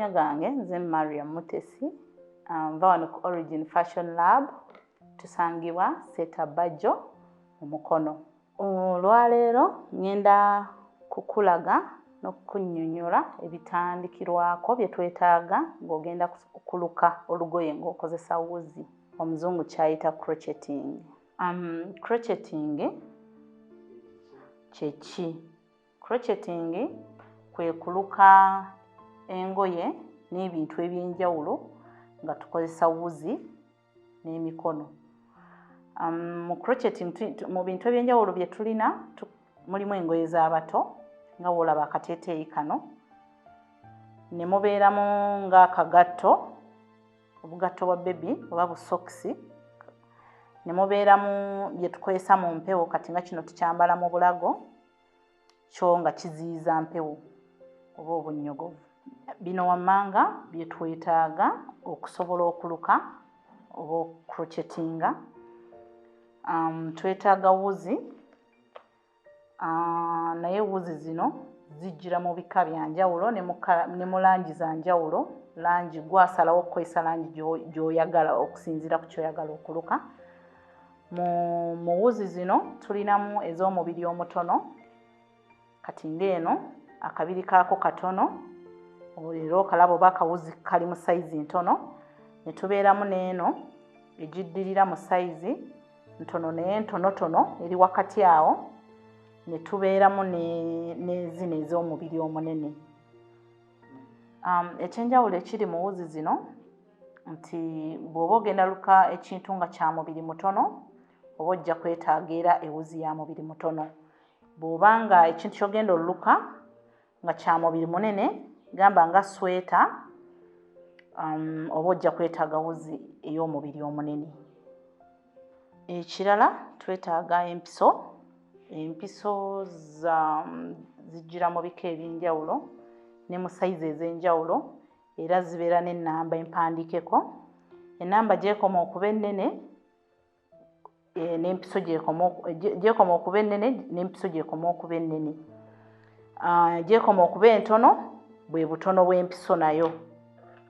Amannya gange nze Maria Mutesi, nva wano ku Origin Fashion Lab, tusangibwa Seeta Mukono. Olwaleero ngenda kukulaga n'okunnyonnyola ebitandikirwako bye twetaaga ng'ogenda kuluka olugoye ng'okozesa wuzi. Omuzungu kyayita crocheting. Crocheting kye ki? Crocheting kwe kuluka engoye n'ebintu eby'enjawulo nga tukozesa wuzi n'emikono. Mu crocheting mu bintu eby'enjawulo bye tulina mulimu engoye z'abato nga bw'olaba akateeteeyi kano, ne mubeeramu ng'akagatto, obugatto bwa bebi oba busokisi, ne mubeeramu bye tukozesa mu mpewo, kati nga kino tukyambala mu bulago kyo nga kiziyiza mpewo oba obunnyogovu. Bino wammanga bye twetaaga okusobola okuluka oba okukrochetinga. Twetaaga wuzi, naye wuzi zino zijjira mu bika bya njawulo ne mu langi za njawulo. Langi gwasalawo okukozesa langi gy'oyagala okusinziira ku kyoyagala okuluka. Mu wuzi zino tulinamu ez'omubiri omutono, kati ng'eno akabiri kaako katono, olwo kalaba oba akawuzi kali mu sayizi ntono. Ne tubeeramu n'eno egiddirira mu sayizi ntono naye ntonotono eri wakati awo, ne tubeeramu ne zino ez'omubiri omunene. Ekyenjawulo ekiri mu wuzi zino nti bw'oba ogenda luka ekintu nga kya mubiri mutono, oba ojja kwetaaga era ewuzi ya mubiri mutono. Bw'oba nga ekintu ky'ogenda oluka nga kya mubiri munene, gamba nga sweta, oba ojja kwetaaga wuzi ey'omubiri omunene. Ekirala twetaaga empiso. Empiso zijjira mu bika eby'enjawulo ne mu sayizi ez'enjawulo, era zibeera n'ennamba empandiikeko. Ennamba gy'ekoma okuba ennene n'empiso gy'ekoma okuba ennene n'empiso gy'ekoma okuba ennene. Gy'ekoma okuba entono bwe butono bw'empiso nayo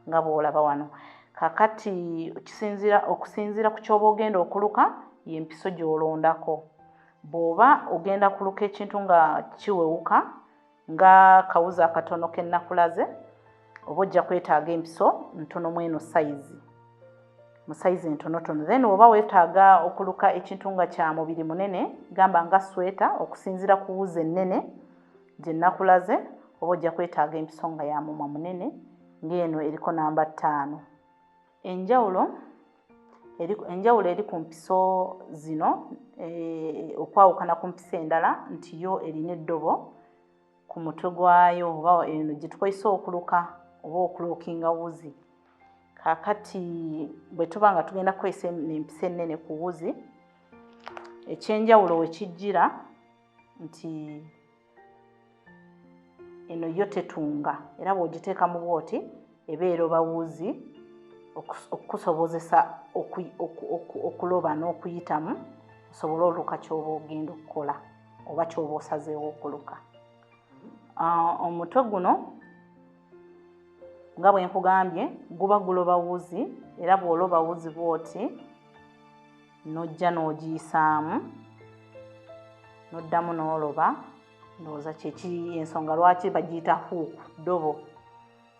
nga bw'olaba wano. Kaakati okusinziira ku ky'oba ogenda okuluka y'empiso gy'olondako. Bw'oba ogenda kuluka ekintu nga kiwewuka nga kawuzi akatono ke nnakulaze, oba ojja kwetaaga empiso ntono mu eno sayizi, mu sayizi entonotono. Then oba weetaaga okuluka ekintu nga kya mubiri munene, gamba nga sweta, okusinziira ku wuzi ennene gye nnakulaze, oba ojja kwetaaga empiso nga ya mumwa munene ng'eno eriko namba 5. Enjawulo eri ku mpiso zino okwawukana ku mpiso endala nti yo erina eddobo ku mutwe gwayo, oba eno gye tukozesa okuluka oba okulookinga wuzi. Kaakati bwe tuba nga tugenda kukozesa empiso ennene ku wuzi, ekyenjawulo we kijjira nti eno yo tetunga, era bw'ogiteeka mu bwoti eba eroba wuzi okukusobozesa okuloba n'okuyitamu osobole oluka ky'oba ogenda okukola oba ky'oba osazeewo okuluka. Omutwe guno nga bwe nkugambye guba guloba wuzi, era bw'oloba wuzi bw'oti n'ojja n'ogiyisaamu n'oddamu n'oloba. Ndowooza kyekiri ensonga lwaki bagiyita huuku,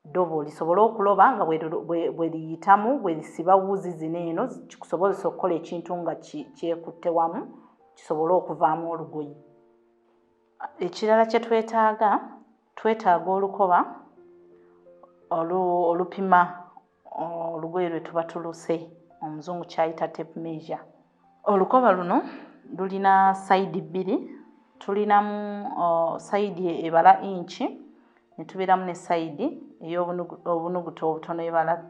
ddobo lisobole okuloba nga bwe liyitamu, bwe lisiba wuzi zino eno, kikusobozesa okukola ekintu nga kyekutte wamu, kisobole okuvaamu olugoye. Ekirala kye twetaaga olukoba olupima olugoye lwe tuba tuluse, omuzungu kyayita tape measure. Olukoba luno lulina sayidi bbiri. Tulinamu sayidi ebala inchi, ne tubeeramu ne sayidi ey'obunuguta obutono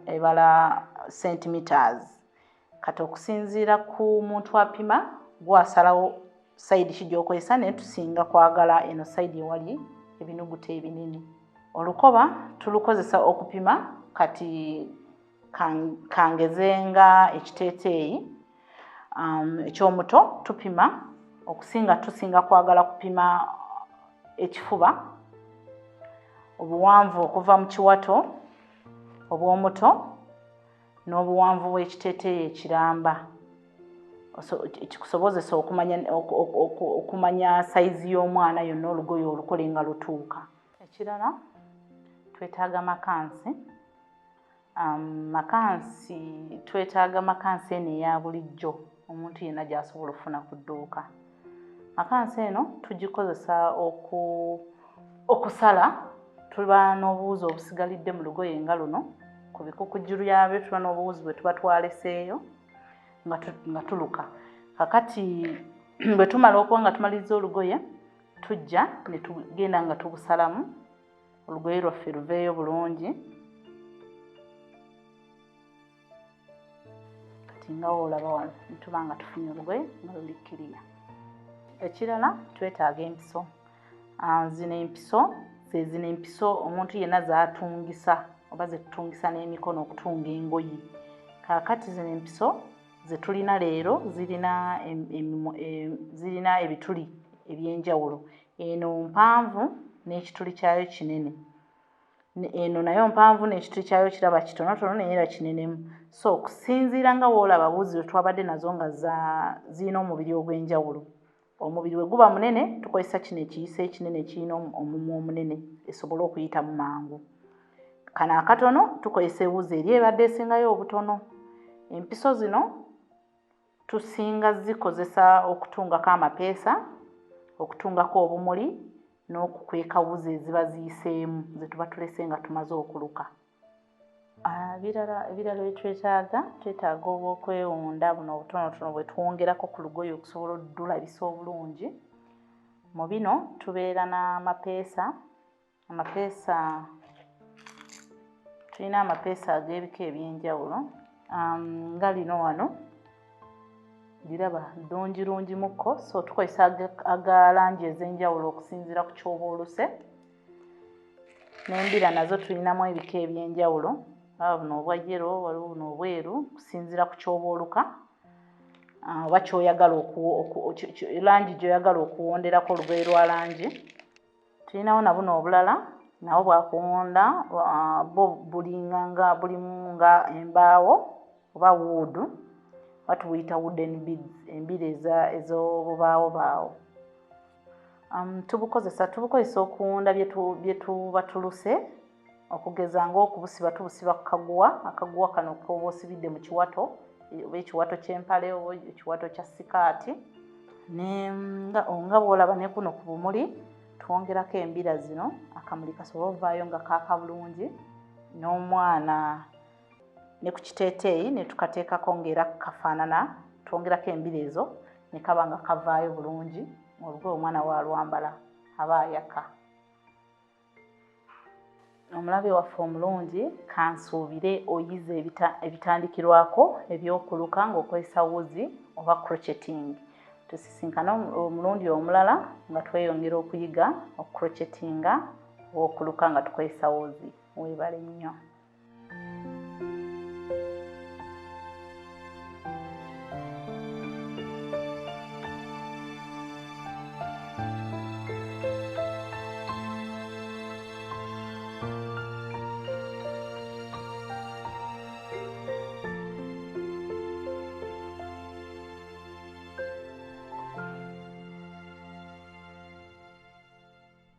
ebala centimeters. Kati okusinziira ku muntu apima, gwasalawo sayidi ki gy'okozesa, naye tusinga kwagala eno sayidi ewali ebinuguta ebinene. Olukoba tulukozesa okupima, kati kangezenga ekiteeteeyi ekyomuto tupima. Tusinga kwagala kupima ekifuba, obuwanvu okuva mu kiwato obw'omuto n'obuwanvu bw'ekiteeteeyi ekiramba ekikusobozesa okumanya sayizi y'omwana yonna olugoye olukole nga lutuuka. Ekirala twetaaga makansi. Makansi twetaaga makansi eno eya bulijjo omuntu yenna gy'asobola okufuna ku dduuka. Makansi eno tugikozesa okusala. Tuba n'obuwuzi obusigalidde mu lugoye nga luno, ku bikukujjulu byabyo tuba n'obuwuzi bwe tuba twaleseeyo nga tuluka. Kakati bwe tumala okuba nga tumaliriza olugoye, tujja ne tugenda nga tubusalamu olugoye lwaffe luveeyo bulungi. Kati nga woolaba wano tuba nga tufunye olugoye nga luli kiriya. Ekirala twetaaga empiso. Zino empiso omuntu yenna z'atungisa oba ze tutungisa n'emikono okutunga engoye. Kaakati zino empiso ze tulina leero zirina ebituli eby'enjawulo. Eno mpanvu n'ekituli kyayo kinene. Eno nayo mpanvu n'ekituli kyayo kiraba kitonotono naye era kinenemu. So okusinziira nga woolaba wuzi we twabadde nazo nga zirina omubiri ogw'enjawulo. Omubiri we guba munene tukozesa kino ekiyisa ekinene ekirina omumwa omunene esobole okuyitamu mangu. Kano akatono tukozesa ewuzi eri ebadde esingayo obutono. Empiso zino tusinga zikozesa okutungako amapeesa, okutungako obumuli n'okukweka wuzi eziba ziyiseemu ze tuba tulese nga tumaze okuluka. Ebirala twetaaga obw'okwewunda buno obutonotono bwe twongerako ku lugoye okusobola oddulabisa obulungi. Mu bino tubeera n'amapeesa. Tulina amapeesa ag'ebika eby'enjawulo nga lino wano liraba ddungirungimukko, so tukozesa aga langi ez'enjawulo okusinziira ku ky'oba oluse. N'embira nazo tulinamu ebika eby'enjawulo. Buno obwa yellow, waliwo buno obweru, okusinziira ku ky'oba oluka oba ky'oyagala langi gy'oyagala okuwonderako olugoye lwa langi. Tulinawo na buno obulala nabo bwakuwonda bulimu nga embaawo oba wuudu, batubuyita wooden beads, embira ez'obubaawobaawo. Tubukozesa okuwunda bye tuba tuluse, okugeza ng'okubusiba tubusiba ku akaguwa kano k'oba osibidde mu kiwato, oba ekiwato ky'empale oba ekiwato kya sikaati. Nga bw'olaba ne kuno ku bumuli twongerako embira zino, akamuli kasobole ovaayo nga kaaka bulungi, n'omwana ne ku kiteeteeyi ne tukateekako ng'era kafaanana, twongerako embira ezo ne kaba nga kavaayo bulungi, olugoye omwana waalwambala aba ayaka. Omulabe waffe omulungi, kansuubire oyize ebitandikirwako eby'okuluka ng'okozesa wuzi oba crocheting. Tusisinkana omulundi omulala nga tweyongera okuyiga okucrochetinga oba okuluka nga tukozesa wuzi. Weebale nnyo.